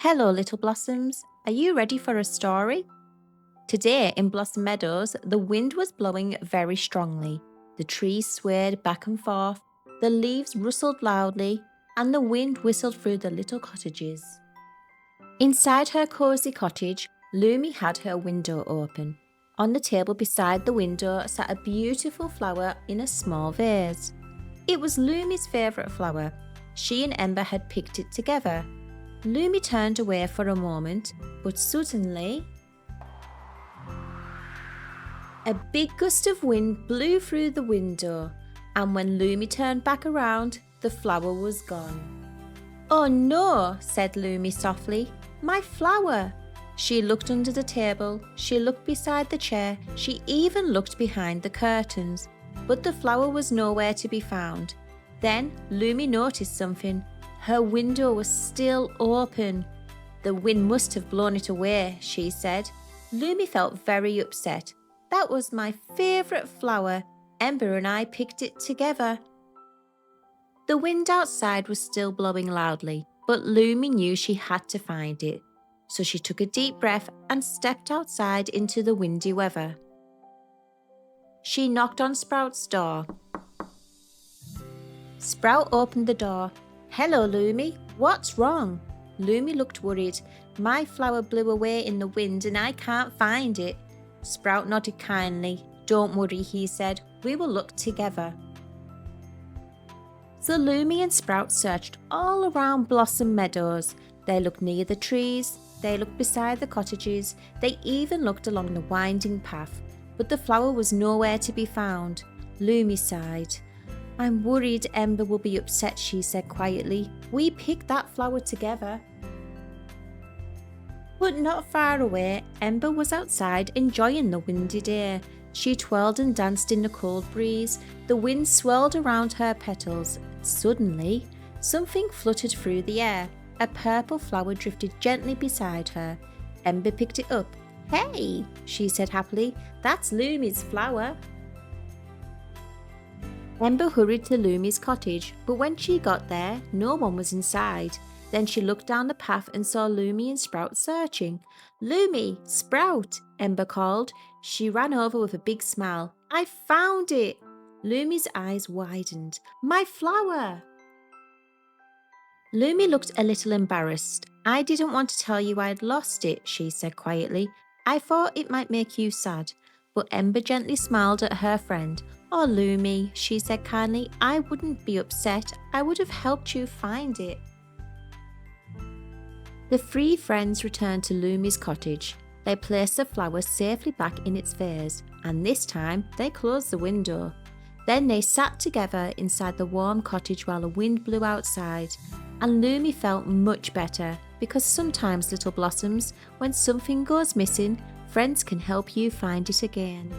Hello, little blossoms. Are you ready for a story? Today in Blossom Meadows, the wind was blowing very strongly. The trees swayed back and forth, the leaves rustled loudly, and the wind whistled through the little cottages. Inside her cozy cottage, Lumi had her window open. On the table beside the window sat a beautiful flower in a small vase. It was Lumi's favourite flower. She and Ember had picked it together. Lumi turned away for a moment, but suddenly a big gust of wind blew through the window, and when Lumi turned back around, the flower was gone. "Oh no," said Lumi softly, "my flower!" She looked under the table, she looked beside the chair, she even looked behind the curtains, but the flower was nowhere to be found. Then Lumi noticed something. Her window was still open. "The wind must have blown it away," she said. Lumi felt very upset. "That was my favourite flower. Ember and I picked it together." The wind outside was still blowing loudly, but Lumi knew she had to find it. So she took a deep breath and stepped outside into the windy weather. She knocked on Sprout's door. Sprout opened the door. "Hello, Lumi. What's wrong?" Lumi looked worried. "My flower blew away in the wind and I can't find it." Sprout nodded kindly. "Don't worry," he said. "We will look together." So Lumi and Sprout searched all around Blossom Meadows. They looked near the trees, they looked beside the cottages, they even looked along the winding path, but the flower was nowhere to be found. Lumi sighed. "I'm worried Ember will be upset," she said quietly. "We picked that flower together." But not far away, Ember was outside enjoying the windy day. She twirled and danced in the cold breeze. The wind swirled around her petals. Suddenly, something fluttered through the air. A purple flower drifted gently beside her. Ember picked it up. "Hey," she said happily, "that's Lumi's flower." Ember hurried to Lumi's cottage, but when she got there, no one was inside. Then she looked down the path and saw Lumi and Sprout searching. "Lumi, Sprout," Ember called. She ran over with a big smile. "I found it!" Lumi's eyes widened. "My flower!" Lumi looked a little embarrassed. "I didn't want to tell you I'd lost it," she said quietly. "I thought it might make you sad." But Ember gently smiled at her friend. "Oh, Lumi," she said kindly, "I wouldn't be upset. I would have helped you find it." The three friends returned to Lumi's cottage. They placed the flower safely back in its vase, and this time they closed the window. Then they sat together inside the warm cottage while the wind blew outside, and Lumi felt much better, because sometimes, little blossoms, when something goes missing, friends can help you find it again.